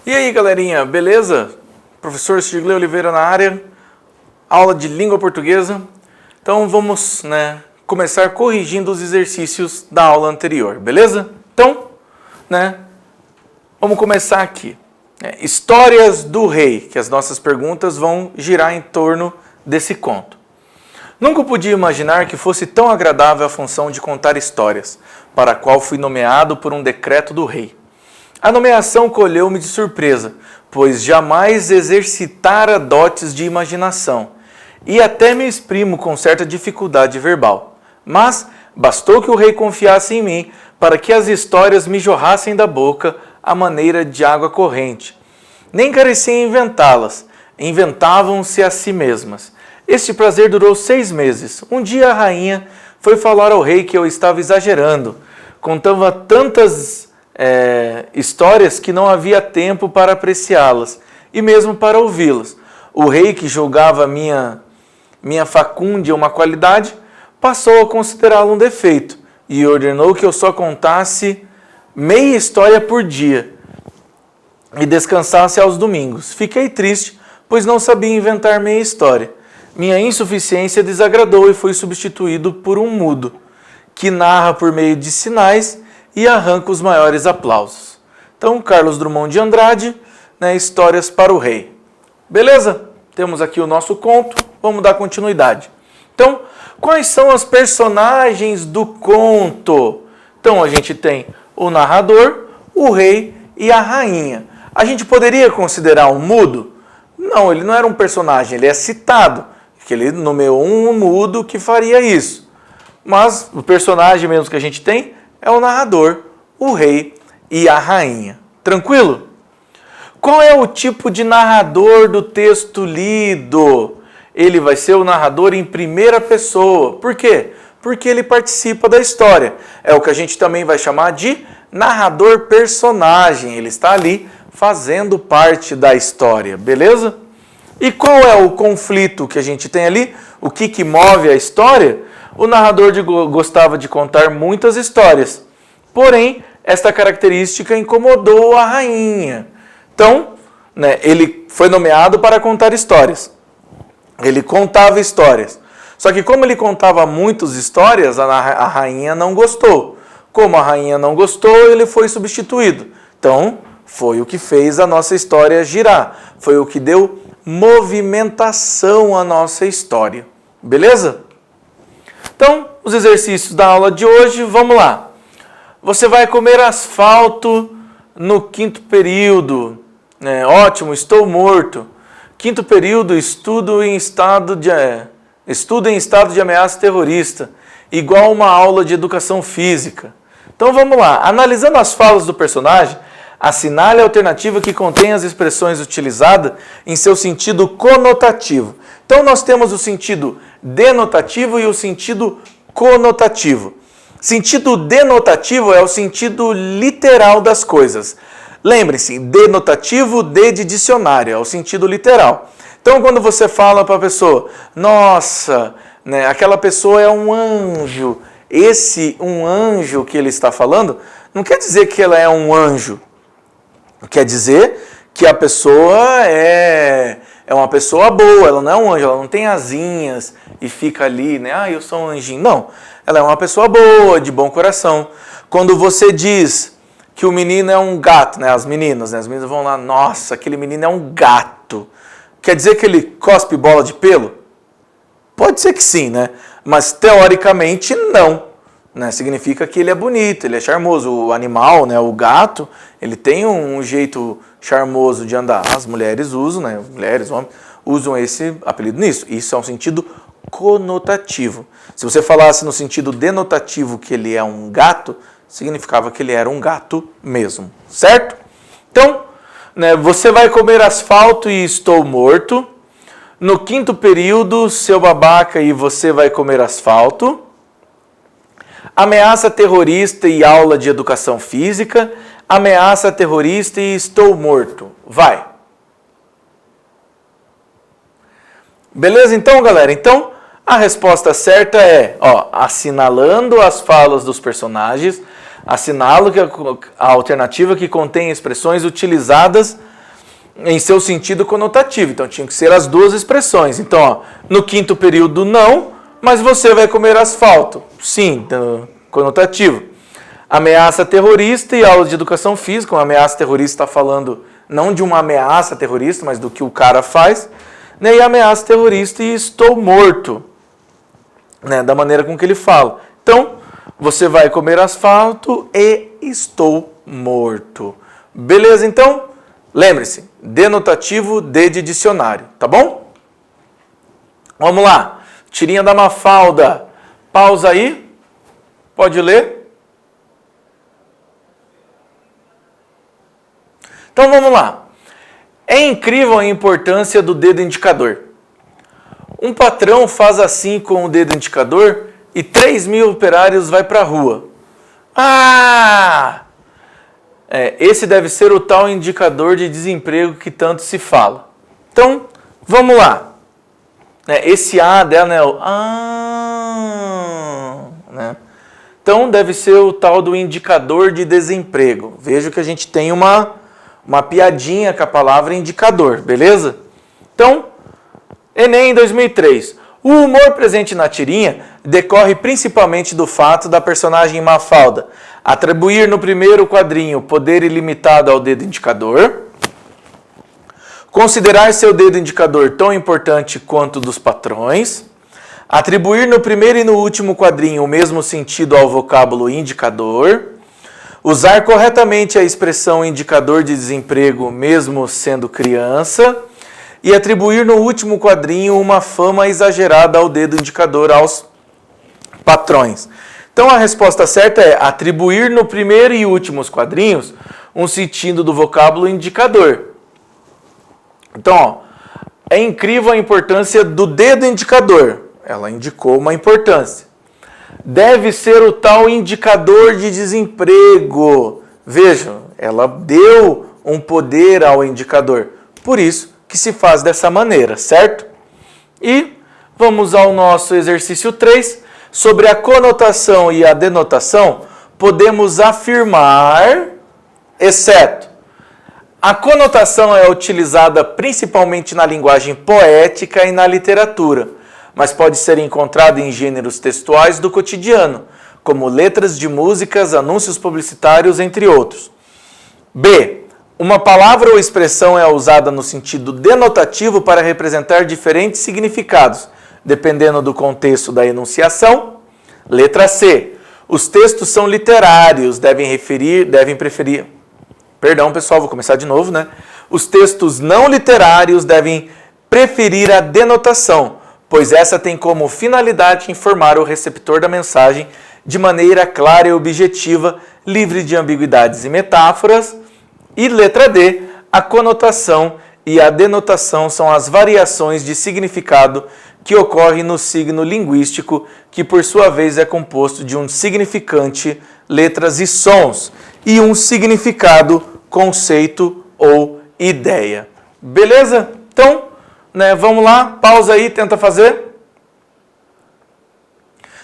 E aí, galerinha, beleza? Professor Cirlei Oliveira na área, aula de língua portuguesa. Então vamos, começar corrigindo os exercícios da aula anterior, beleza? Então, vamos começar aqui. Histórias do rei, que as nossas perguntas vão girar em torno desse conto. Nunca podia imaginar que fosse tão agradável a função de contar histórias, para a qual fui nomeado por um decreto do rei. A nomeação colheu-me de surpresa, pois jamais exercitara dotes de imaginação, e até me exprimo com certa dificuldade verbal. Mas bastou que o rei confiasse em mim para que as histórias me jorrassem da boca à maneira de água corrente. Nem carecia em inventá-las, inventavam-se a si mesmas. Este prazer durou 6 meses. Um dia a rainha foi falar ao rei que eu estava exagerando. Contava tantas histórias que não havia tempo para apreciá-las e mesmo para ouvi-las. O rei, que julgava minha facúndia uma qualidade, passou a considerá-lo um defeito e ordenou que eu só contasse meia história por dia e descansasse aos domingos. Fiquei triste, pois não sabia inventar meia história. Minha insuficiência desagradou e fui substituído por um mudo, que narra por meio de sinais e arranca os maiores aplausos. Então, Carlos Drummond de Andrade, Histórias para o Rei. Beleza? Temos aqui o nosso conto, vamos dar continuidade. Então, quais são os personagens do conto? Então, a gente tem o narrador, o rei e a rainha. A gente poderia considerar um mudo? Não, ele não era um personagem, ele é citado, que ele nomeou um mudo que faria isso. Mas o personagem mesmo que a gente tem é o narrador, o rei e a rainha. Tranquilo? Qual é o tipo de narrador do texto lido? Ele vai ser o narrador em primeira pessoa. Por quê? Porque ele participa da história. É o que a gente também vai chamar de narrador personagem. Ele está ali fazendo parte da história, beleza? E qual é o conflito que a gente tem ali? O que move a história? O narrador gostava de contar muitas histórias, porém, esta característica incomodou a rainha. Então, ele foi nomeado para contar histórias. Ele contava histórias. Só que como ele contava muitas histórias, a rainha não gostou. Como a rainha não gostou, ele foi substituído. Então, foi o que fez a nossa história girar. Foi o que deu movimentação à nossa história. Beleza? Então, os exercícios da aula de hoje, vamos lá. Você vai comer asfalto no 5º período. Ótimo, estou morto. 5º período, estudo em estado de ameaça terrorista. Igual uma aula de educação física. Então vamos lá. Analisando as falas do personagem, assinale a alternativa que contém as expressões utilizadas em seu sentido conotativo. Então nós temos o sentido denotativo e o sentido conotativo. Sentido denotativo é o sentido literal das coisas. Lembre-se, denotativo, de dicionário, é o sentido literal. Então quando você fala para a pessoa, nossa, aquela pessoa é um anjo, esse um anjo que ele está falando, não quer dizer que ela é um anjo. Quer dizer que a pessoa é uma pessoa boa, ela não é um anjo, ela não tem asinhas e fica ali, eu sou um anjinho. Não, ela é uma pessoa boa, de bom coração. Quando você diz que o menino é um gato, as meninas vão lá, nossa, aquele menino é um gato. Quer dizer que ele cospe bola de pelo? Pode ser que sim, mas teoricamente não. Significa que ele é bonito, ele é charmoso. O animal, o gato, ele tem um jeito charmoso de andar. As mulheres usam, mulheres, homens, usam esse apelido nisso. Isso é um sentido conotativo. Se você falasse no sentido denotativo que ele é um gato, significava que ele era um gato mesmo, certo? Então, você vai comer asfalto e estou morto. No 5º período, seu babaca e você vai comer asfalto. Ameaça terrorista e aula de educação física. Ameaça terrorista e estou morto. Vai. Beleza então, galera? Então, a resposta certa é, assinalando as falas dos personagens, assinalo que a alternativa que contém expressões utilizadas em seu sentido conotativo. Então, tinha que ser as duas expressões. Então, ó, no quinto período, não, mas você vai comer asfalto. Sim, conotativo. Ameaça terrorista e aula de educação física. Uma ameaça terrorista está falando não de uma ameaça terrorista, mas do que o cara faz. Né? E ameaça terrorista e estou morto. Né? Da maneira com que ele fala. Então, você vai comer asfalto e estou morto. Beleza, então? Lembre-se, denotativo de dicionário, tá bom? Vamos lá. Tirinha da Mafalda. Pausa aí. Pode ler. Então vamos lá. É incrível a importância do dedo indicador. Um patrão faz assim com o dedo indicador e 3.000 operários vai para a rua. Esse deve ser o tal indicador de desemprego que tanto se fala. Então, vamos lá. Esse A dela é o né? Então, deve ser o tal do indicador de desemprego. Veja que a gente tem uma piadinha com a palavra indicador, beleza? Então, Enem 2003. O humor presente na tirinha decorre principalmente do fato da personagem Mafalda atribuir no primeiro quadrinho poder ilimitado ao dedo indicador, considerar seu dedo indicador tão importante quanto dos patrões, atribuir no primeiro e no último quadrinho o mesmo sentido ao vocábulo indicador, usar corretamente a expressão indicador de desemprego mesmo sendo criança e atribuir no último quadrinho uma fama exagerada ao dedo indicador aos patrões. Então a resposta certa é atribuir no primeiro e últimos quadrinhos um sentido do vocábulo indicador. Então, ó, é incrível a importância do dedo indicador. Ela indicou uma importância. Deve ser o tal indicador de desemprego. Vejam, ela deu um poder ao indicador. Por isso que se faz dessa maneira, certo? E vamos ao nosso exercício 3. Sobre a conotação e a denotação, podemos afirmar, exceto. A conotação é utilizada principalmente na linguagem poética e na literatura, mas pode ser encontrada em gêneros textuais do cotidiano, como letras de músicas, anúncios publicitários, entre outros. B. Uma palavra ou expressão é usada no sentido denotativo para representar diferentes significados, dependendo do contexto da enunciação. Letra C. Os textos são literários, devem preferir... Perdão, pessoal, vou começar de novo, né? Os textos não literários devem preferir a denotação, pois essa tem como finalidade informar o receptor da mensagem de maneira clara e objetiva, livre de ambiguidades e metáforas. E letra D. A conotação e a denotação são as variações de significado que ocorrem no signo linguístico, que por sua vez é composto de um significante, letras e sons, e um significado, conceito ou ideia. Beleza? Então, vamos lá, pausa aí, tenta fazer.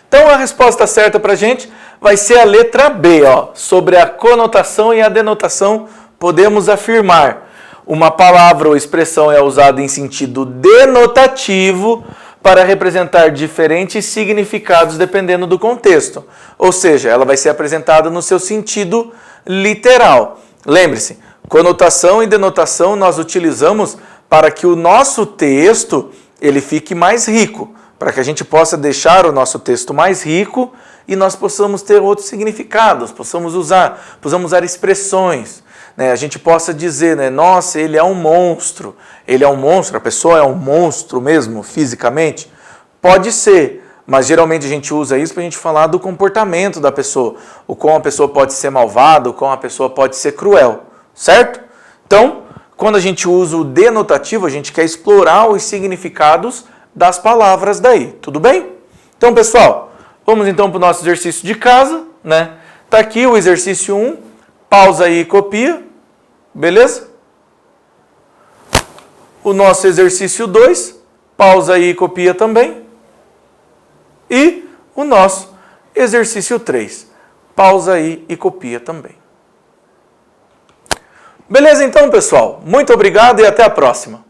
Então, a resposta certa para a gente vai ser a letra B, ó. Sobre a conotação e a denotação, podemos afirmar: uma palavra ou expressão é usada em sentido denotativo para representar diferentes significados dependendo do contexto. Ou seja, ela vai ser apresentada no seu sentido literal. Lembre-se, conotação e denotação nós utilizamos para que o nosso texto ele fique mais rico, para que a gente possa deixar o nosso texto mais rico e nós possamos ter outros significados, possamos usar expressões. A gente possa dizer, nossa, ele é um monstro, a pessoa é um monstro mesmo, fisicamente? Pode ser, mas geralmente a gente usa isso para a gente falar do comportamento da pessoa, o como a pessoa pode ser malvada, o como a pessoa pode ser cruel, certo? Então, quando a gente usa o denotativo, a gente quer explorar os significados das palavras daí, tudo bem? Então, pessoal, vamos então para o nosso exercício de casa, Tá aqui o exercício 1, pausa aí e copia. Beleza? O nosso exercício 2, pausa aí e copia também. E o nosso exercício 3, pausa aí e copia também. Beleza então, pessoal? Muito obrigado e até a próxima!